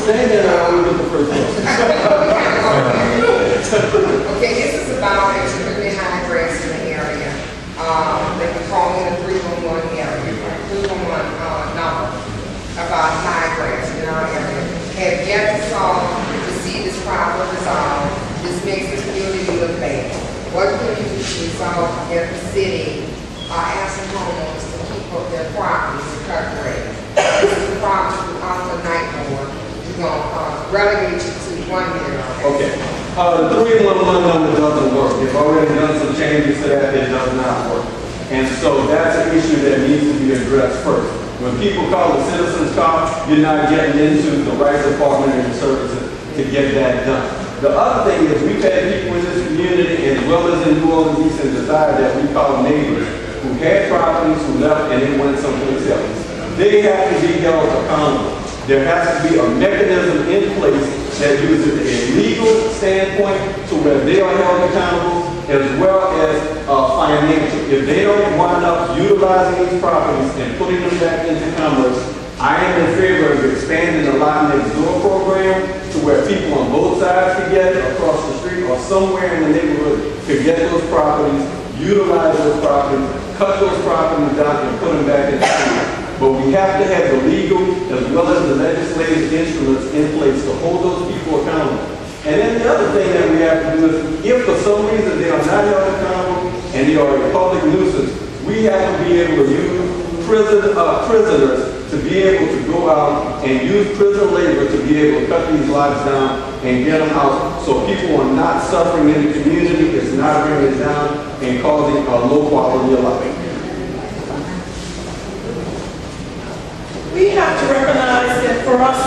saying that I want to get the first question. Okay, this is about extremely high grass in the area. They can call in the 311 area, 311 number about high grass in our area. Have yet to see this problem resolved. This makes the community look bad. What can you do to resolve if the city are asking homeowners to keep up their properties and cut grass? This is the problem throughout the night board. We're going to relegate you to 1 year. Okay. The 311 number doesn't work. They've already done some changes to that. It does not work. And so that's an issue that needs to be addressed first. When people call the citizens call, you're not getting into the right department and services to get that done. The other thing is we've had people in this community, as well as in New Orleans, East and Desire, that we call neighbors, who had properties, who left, and they went someplace else. They have to be held accountable. There has to be a mechanism in place that uses a legal standpoint to where they are held accountable, as well as financial. If they don't wind up utilizing these properties and putting them back into commerce, I am in favor of expanding the lot next door program to where people on both sides can get it, across the street or somewhere in the neighborhood could get those properties, utilize those properties, cut those properties down and put them back in commerce. But we have to have the legal as well as the legislative instruments in place to hold those people accountable. And then the other thing that we have to do is, if for some reason they are not held accountable and they are a public nuisance, we have to be able to use prisoners to be able to go out and use prison labor to be able to cut these lots down and get them out so people are not suffering in the community, it's not bringing it down and causing a low quality of life. We have to recognize that for us,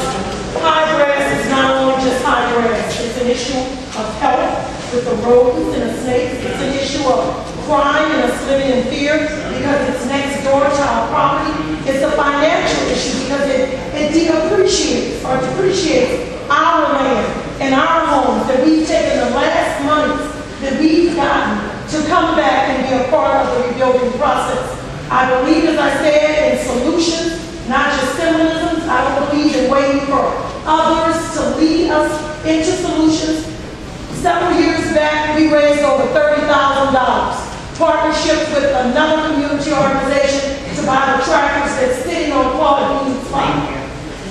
high grass is not only just high grass. It's an issue of health with the rodents and the snakes. It's an issue of crime and us living in fear because it's next door to our property. It's a financial issue because it depreciates or depreciates our land and our homes that we've taken the last monies that we've gotten to come back and be a part of the rebuilding process. I believe, as I said, in solutions, not just symbolisms. I don't believe in waiting for others to lead us into solutions. Several years back, we raised over $30,000. Partnership with another community organization to buy the tractors that's sitting on Claude Bean's lot.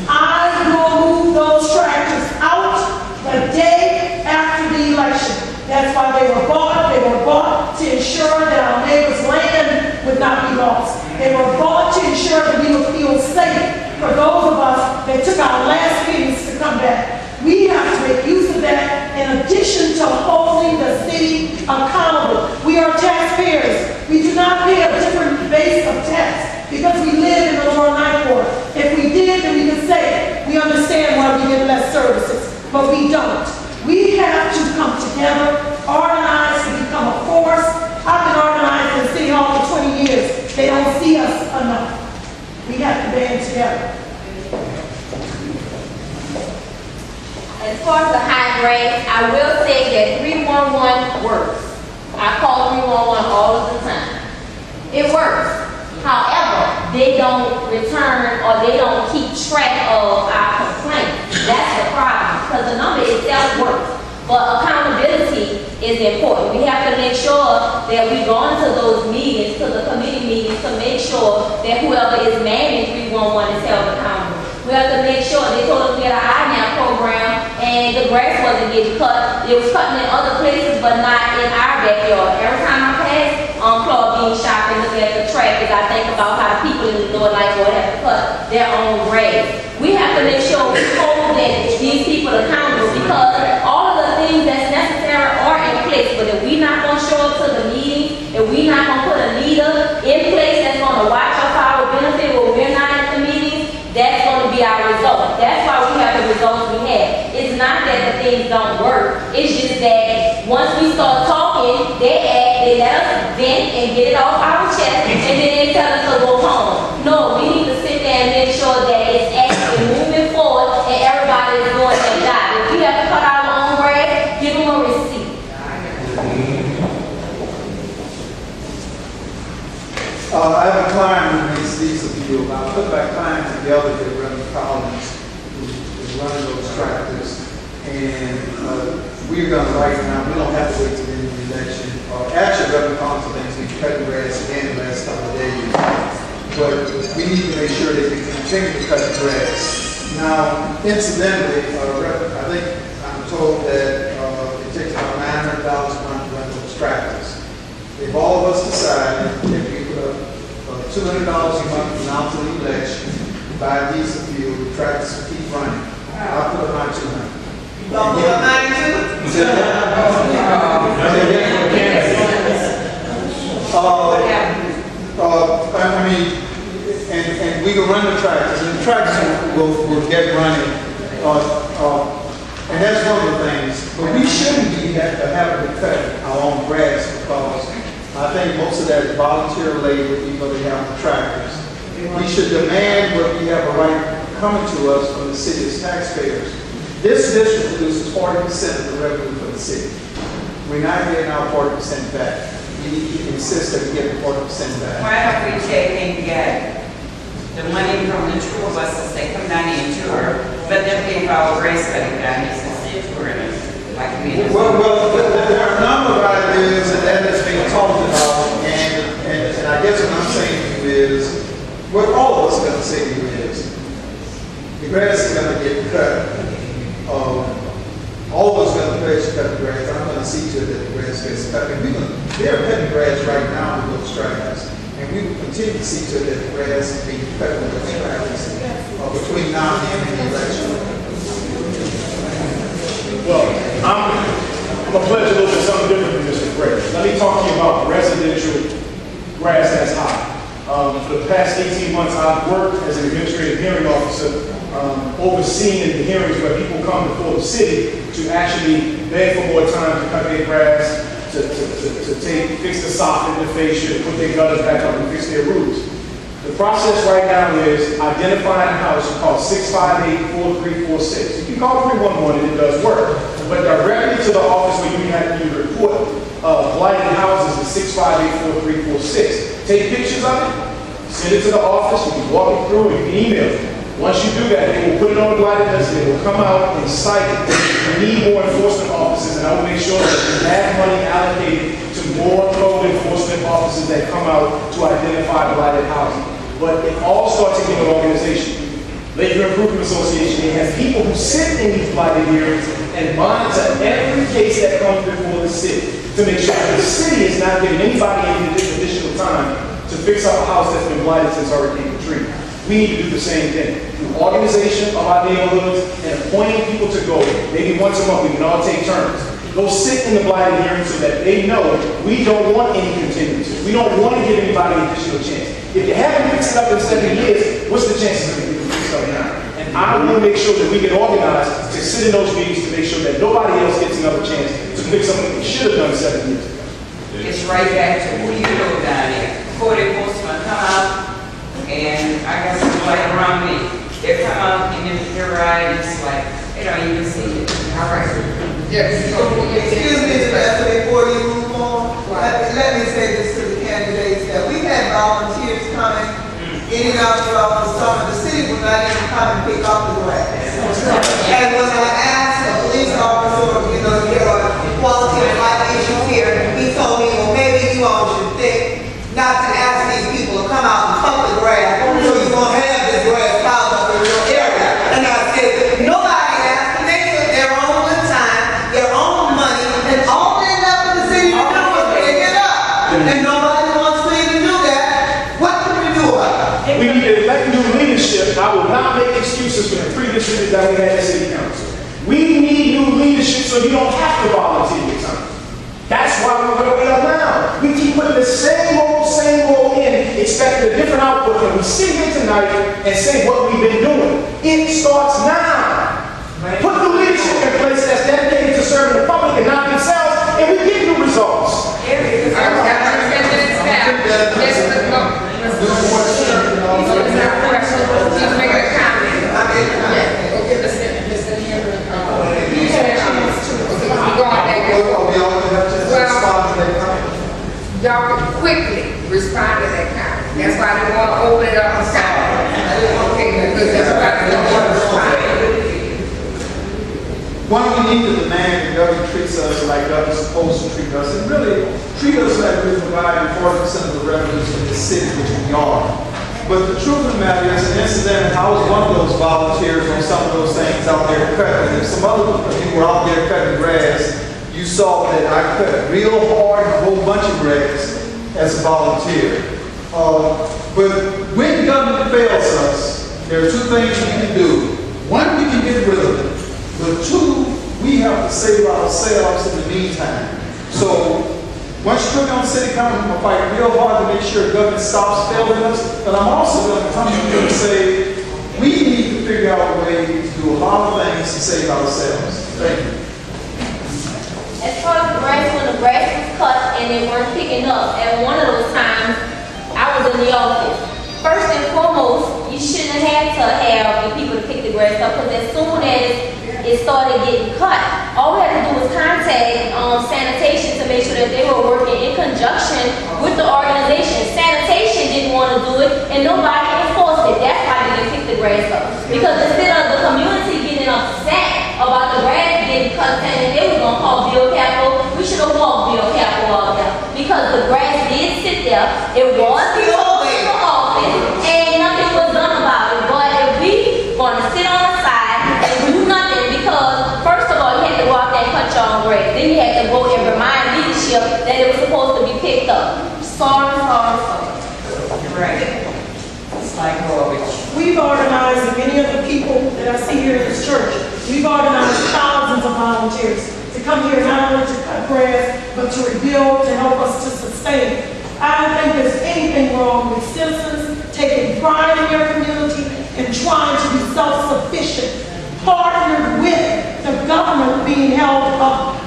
I will move those tractors out the day after the election. That's why they were bought. They were bought to ensure that our neighbors' land would not be lost. They were bought to ensure that we would feel safe for those of us that took our last meetings to come back. We have to make use of that in addition to holding the city accountable. We are taxpayers. We do not pay a different base of tax because we live in the Lower Ninth Ward. If we did, then we could say we understand why we get less services, but we don't. We have to come together, organize to become a force. I've been organizing in City Hall for 20 years. They don't see us enough. We have to band together. As far as the high grass, I will say that 311 works. I call 311 all of the time. It works. However, they don't return or they don't keep track of our complaints. That's the problem because the number itself works. But accountability is important. We have to make sure that we go into those meetings, to the committee meetings, to make sure that whoever is managing 311 is held accountable. We have to make sure they told us we had an INAP program and the grass wasn't getting cut. It was cutting in other places, but not in our backyard. Every time I pass Claude Bean shop and look at the traffic, I think about how the people in the North Ninth Ward have to cut their own grass. We have to make sure we hold these people accountable because all of the things that's necessary are in place. But if we're not going to show up to the meeting, if we're not going to put a leader in place that's going to watch us for our benefit when we're not at the meetings, that's going to be our result. That's why we have the results we have. It's not that the things don't work. It's just that once we start talking, they let us vent and get it off our chest, and then they tell us to go home. No, we need to sit there and make sure that it's actually moving forward and everybody is doing their job. If we have to cut our own grass, give them a receipt. I have a client who makes these appeals. I put that client together with Reverend Collins, who is running those tractors. And we're gonna right now, we don't have to wait till the end of the election. Actually, Reverend Council thinks we cut the grass again the last couple of days. But we need to make sure that we continue to cut the grass. Now, incidentally, I think I'm told that it takes about $900 a month to run those tractors. If all of us decide that we put up $200 a month from now to the election, buy diesel fuel, the tractors will keep running. I'll put up my 200. Don't put up mine I mean, and we can run the tractors, and the tractors will get running. And that's one of the things. But we shouldn't be having to cut our own grass because I think most of that is volunteer labor, even though they have the tractors. We should demand what we have a right coming to us from the city as taxpayers. This district produces 40% of the revenue for the city. We're not getting our 40% back. We need to insist that we get the 40% back. Why don't we take and get the money from the tour buses that come down here and tour, let them pay for our grass cutting down here since they're touring us, like we do. Well, there are a number of ideas and that is being talked about, and I guess what I'm saying to you is, what all of us are going to say to you is, the grass is going to get cut. All of us are going to pledge to cut the grass. I'm going to see to it that the grass gets cut. And they're cutting grass right now with those tractors. And we will continue to see to it that the grass is being cut with those tractors between now and the end of the election. Well, I'm going to pledge a little bit something different than Mr. Gray. Let me talk to you about residential grass that's high. For the past 18 months, I've worked as an administrative hearing officer, overseeing the hearings where people come before the city to actually beg for more time to cut their grass, to fix the soffit, the fascia, put their gutters back up and fix their roofs. The process right now is identifying a house called 658-4346. You can call 311 and it does work, but directly to the office where you have to report blighted houses is 658-4346. Take pictures of it, send it to the office, you can walk it through, and you can email it. Once you do that, they will put it on the blighted list, they will come out and cite it. We need more enforcement officers, and I will make sure that we have money allocated to more code enforcement officers that come out to identify blighted housing. But it all starts in an organization. Lakewood Improvement Association, they have people who sit in these blighted hearings and monitor every case that comes before the city to make sure that the city is not giving anybody any additional time to fix up a house that's been blighted since Hurricane Katrina. We need to do the same thing through organization of our neighborhoods and appointing people to go. Maybe once a month we can all take turns. Go sit in the blighted hearing so that they know we don't want any continuances. We don't want to give anybody an additional chance. If you haven't fixed it up in 7 years, what's the chances of it getting fixed up now? And I will make sure that we get organized to sit in those meetings to make sure that nobody else gets another chance to fix something we should have done 7 years ago. It's right back to who you know down there. Code enforcement come out, and I got some like around me. They come out and they're riding, it's like, they don't even see it. All right. Yes. Excuse me, Vanessa, before you move on, let me say this to the candidates, that we had volunteers coming in and out throughout the summer. The city would not even come and pick up the grass. And when I asked a police officer, there are quality of life issues here, he told me, well, maybe you all should think not to ask these people to come out and cut the grass, so you're going to have this grass piled up in your area. And I said, nobody asked them. They took their own good time, their own money, and all they left for the city to do was pick it up. And nobody wants me to do that. What can we do about it? We need to elect new leadership. I will not make excuses for the previous leaders that we had at City Council. We need new leadership so you don't have to volunteer your time. That's why we're where we are now. We keep putting the same old in, expecting a different output, and we sit here tonight and say what we've been doing. It starts now. Put the leadership in place that's dedicated to serving the public and not themselves, and we get new results. Yes, he's making a comment. Okay, listen here. You had a chance to go on that. Y'all can quickly respond to that comment. That's why they want to open it up and stop. Okay, because that's why they don't want to respond. One, we need to demand that government treats us like government's supposed to treat us, and really treat us like we provide 40% of the revenues in this city, which we are. But the truth of the matter is, incidentally, I was one of those volunteers on some of those things out there cutting. If some other people were out there cutting grass, you saw that I cut real hard, a whole bunch of grass as a volunteer. But when government fails us, there are two things we can do. One, we can get rid of it. But two, we have to save ourselves in the meantime. So once you put me on city council, I'm going to fight real hard to make sure government stops failing us. But I'm also going to come here and say, we need to figure out a way to do a lot of things to save ourselves. Thank you. As far as the grass, when the grass was cut and they weren't picking up, at one of those times, I was in the office. First and foremost, you shouldn't have had to have the people to pick the grass up, because as soon as it started getting cut, all we had to do was contact sanitation to make sure that they were working in conjunction with the organization. Sanitation didn't want to do it, and nobody enforced it. That's why they didn't pick the grass up. Because instead of the community getting upset about the grass getting cut, and they were going to call Bill Capital, we should have walked Bill Capital out there. Because the grass did sit there, it was still in the office, and nothing was done about it. But if we want to sit on the side and do nothing, because first of all, you had to go out there and cut your own grass. Then you had to go and remind leadership that it was supposed to be picked up. Sorry. Right. It's like garbage. We've organized, and many of the people that I see here in this church, we've organized thousands of volunteers to come here not only to cut grass, but to rebuild, to help us to sustain. I don't think there's anything wrong with citizens taking pride in your community and trying to be self-sufficient, partnered with the government being held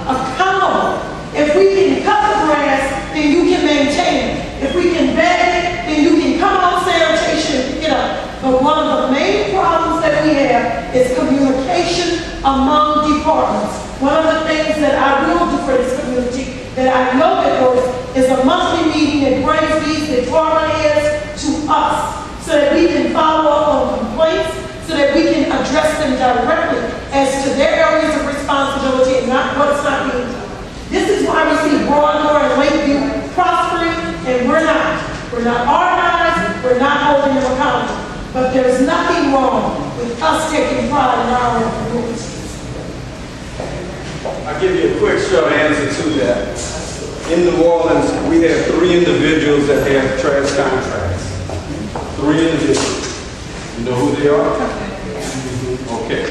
accountable. If we can cut the grass, then you can maintain it. If we can beg it, then you can come on sanitation and pick it up. But one of the main problems that we have is communication among departments. One of the things that I will do for this community that I know that works is a monthly meeting that brings these department heads to us so that we can follow up on complaints, so that we can address them directly as to their areas of responsibility and not what's not being done. This is why we see Broadmoor and Lakeview prospering, and we're not. We're not organized, we're not holding them accountable. But there's nothing wrong with us taking pride in our own communities. I'll give you a quick short answer to that. In New Orleans, we have 3 individuals that have trash contracts. 3 individuals. You know who they are? Okay.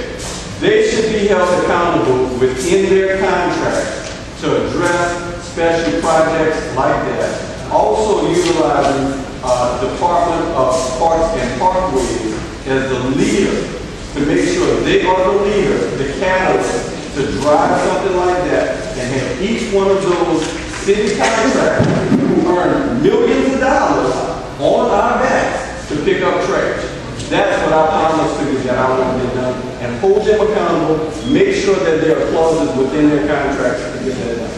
They should be held accountable within their contract to address special projects like that. Also utilizing Department of Parks and Parkways as the leader to make sure they are the leader, the catalyst to drive something like that and have each one of those city contractors who earn millions of dollars on our backs to pick up trash. That's what I promise to you that I want to get done, and hold them accountable, make sure that there are clauses within their contracts to get that done.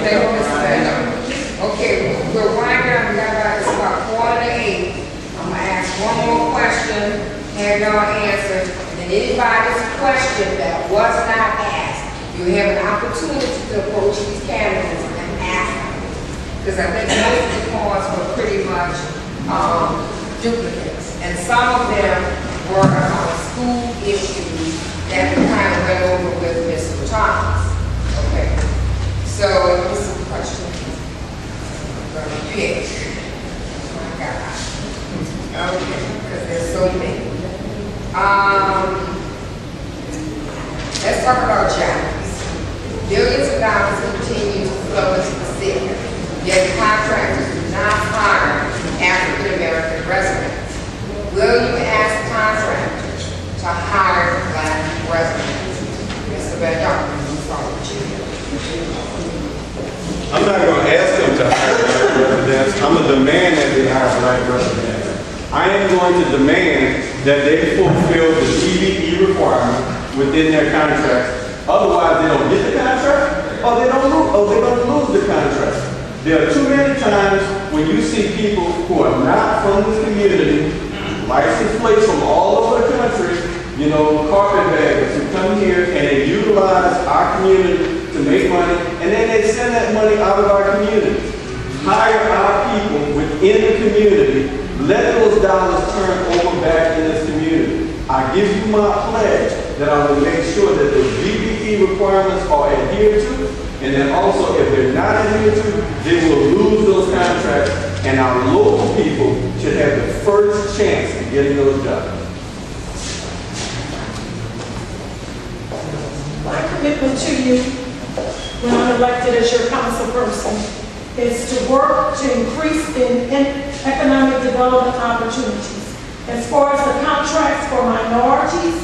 Thank you, Mr. Mayor. Okay, we're winding up. We got about 4:08. I'm gonna ask one more question, have y'all answer, and then anybody's question that was not asked, you have an opportunity to approach these candidates and ask them. Because I think most of the calls were pretty much duplicates, and some of them were school issues that we kind of went over with Mr. Thomas. Okay, so this is a question I'm going to pick. Oh my God. Okay, because there's so many. Let's talk about jobs. Billions of dollars continue to flow into the city, yet contractors do not hire African American residents. Will you ask contractors to hire Black residents? Mr. Van Dam, I'm not going to ask them to hire Black residents. I'm going to demand that they hire Black residents. I am going to demand that they fulfill the DBE requirement within their contracts. Otherwise, they don't get the contract, or they don't lose the contract. There are too many times when you see people who are not from this community, license plates from all over the country, carpetbaggers who come here and they utilize our community to make money, and then they send that money out of our community. Hire our people within the community. Let those dollars turn over back in this community. I give you my pledge that I will make sure that the BBE requirements are adhered to, and then also if they're not adhered to, they will lose those contracts, and our local people should have the first chance at getting those jobs. My commitment to you, when I'm elected as your council person, is to work to increase the economic development opportunities. As far as the contracts for minorities,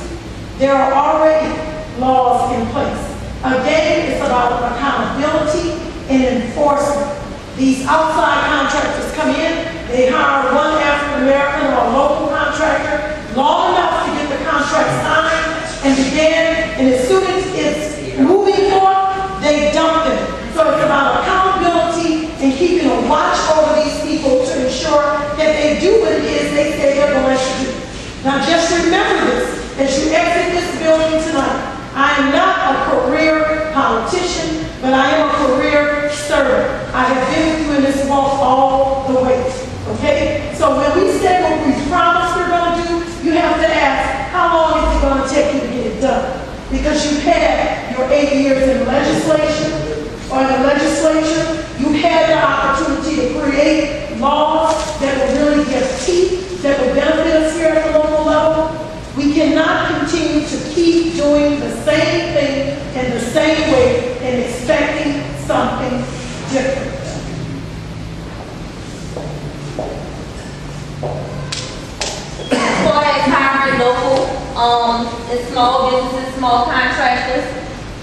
there are already laws in place. Again, it's about accountability and enforcement. These outside contractors come in, they hire one African American or a local contractor long enough to get the contract signed and begin, and as soon as it's moving forward, they dump them. So it's about accountability and keeping a watch over these people to ensure that they do what it is they say they're going to do. Now just remember this, as you exit this building tonight, I am not a career politician, but I am a career servant. I have been with you in this walk all the way, okay? So when we say what we promised we're going to do, you have to ask, how long is it going to take you to get it done? Because you've had your 8 years in legislation, or in the legislature, you had the opportunity to create laws that will really give teeth, that will benefit us here at the local level. We cannot continue to keep doing the same thing in the same way and expecting something different. As far as hiring local and small businesses, small contractors,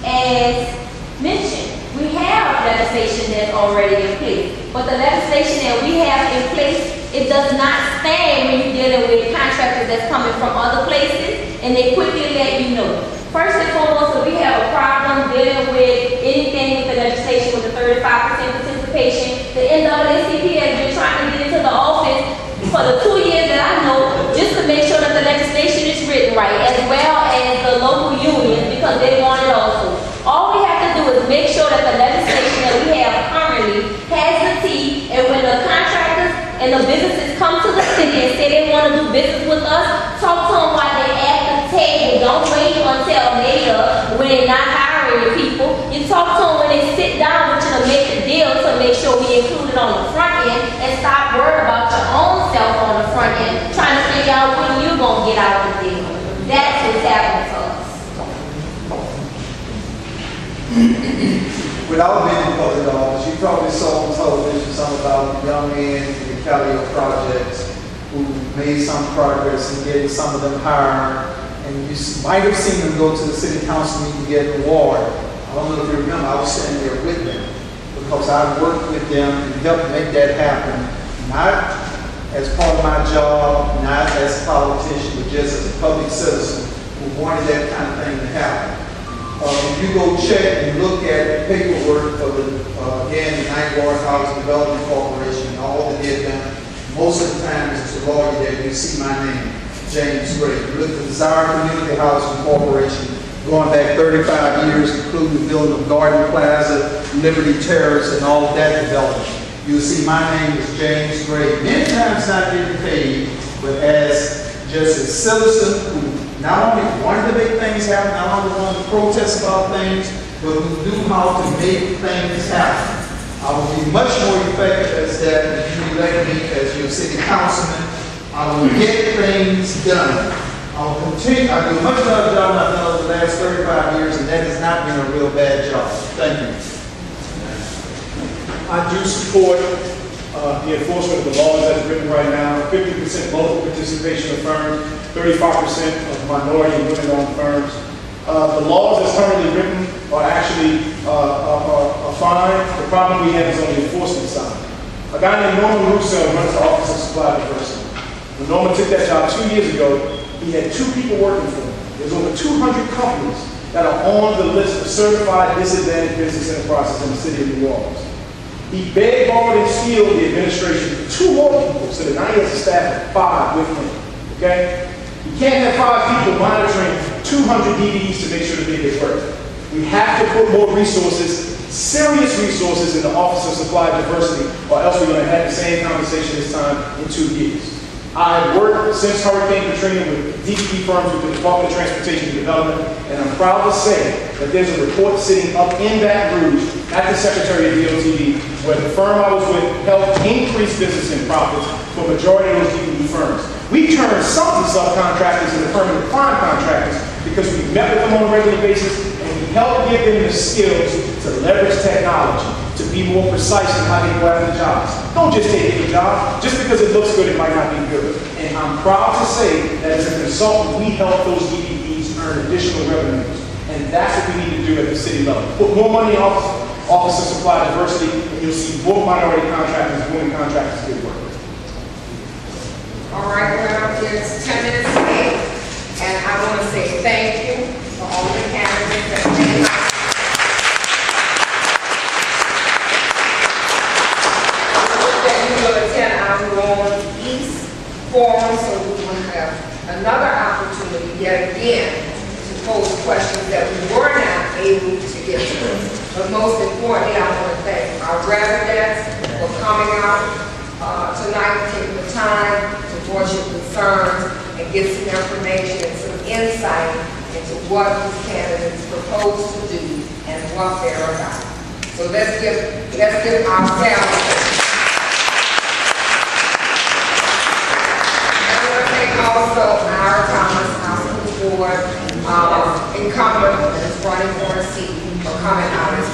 as mentioned, we have legislation that's already in place. But the legislation that we have in place, it does not stand when you're dealing with contractors that's coming from other places, and they quickly let you know. First and foremost, if we have a problem dealing with anything with the legislation with the 35% participation, the NAACP has been trying to get into the office for the 2 years that I know, just to make sure that the legislation is written right, as well as the local unions, because they want it also. All we have to do is make sure that the legislation that we have currently has the teeth, and when the contractors and the businesses come to the city and say they want to do business with us, talk to them while they're at the table. Don't wait until later when they're not hiring the people. You talk to them when they sit down with you to make a deal, to make sure we include it on the front end, and stop worrying about your own self on the front end, trying to figure out when you're going to get out of the deal. That's what's happening to us. Without being in public office, you probably saw on television something about the young men in the Callio projects who made some progress in getting some of them hired, and you might have seen them go to the city council meeting to get an award. I don't know if you remember, I was standing there with them because I worked with them and helped make that happen, not as part of my job, not as a politician, but just as a public citizen who wanted that kind of thing to happen. If you go check and look at the paperwork for the, again, the Ninth Ward Housing Development Corporation and all that they've done, most of the time it's a lawyer there, you see my name, James Gray. You look at the Desire Community Housing Corporation, going back 35 years, including the building of Garden Plaza, Liberty Terrace, and all of that development. You'll see my name is James Gray. Many times not getting paid, but as just a citizen who not only wanted to make things happen, not only wanted to protest about things, but who knew how to make things happen. I will be much more effective as that if you elect me as your city councilman. I will get things done. I will continue. I do a much better job than I've done over the last 35 years, and that has not been a real bad job. Thank you. I do support the enforcement of the laws as written right now. 50% local participation of firms, 35% of minority and women-owned firms. The laws as currently written are actually fine. The problem we have is on the enforcement side. A guy named Norman Russo runs the Office of Supply Diversity. When Norman took that job 2 years ago, he had 2 people working for him. There's over 200 companies that are on the list of certified disadvantaged business enterprises in the city of New Orleans. He begged, borrowed, and stealed the administration for 2 more people, so that now he has a staff of 5 with him. Okay? You can't have 5 people monitoring 200 DVDs to make sure that they get work. We have to put more resources, serious resources, in the Office of Supply Diversity, or else we're going to have the same conversation this time in 2 years. I've worked since Hurricane Katrina with DPP firms with the Department of Transportation and Development, and I'm proud to say that there's a report sitting up in Baton Rouge at the Secretary of DOTD where the firm I was with helped increase business and profits for a majority of those DPP firms. We turned some of the subcontractors into permanent prime contractors because we met with them on a regular basis and we helped give them the skills to leverage technology, to be more precise in how they go after the jobs. Don't just take any job. Just because it looks good, it might not be good. And I'm proud to say that as a consultant, we help those DPPs earn additional revenues. And that's what we need to do at the city level. Put more money in Office of Supply Diversity, and you'll see more minority contractors, women contractors get work. All right, well, it's 10 minutes to 8, and I want to say thank you for all the candidates that came out. That you will attend our New Orleans East Forum, so we will have another opportunity yet again to pose questions that we were not able to get to. But most importantly, I want to thank our residents for coming out tonight, taking the time to voice your concerns and get some information and some insight into what these candidates propose to do and what they're about. So let's give ourselves. I want to thank also our Thomas, our school board incumbent that's running for a seat for coming out as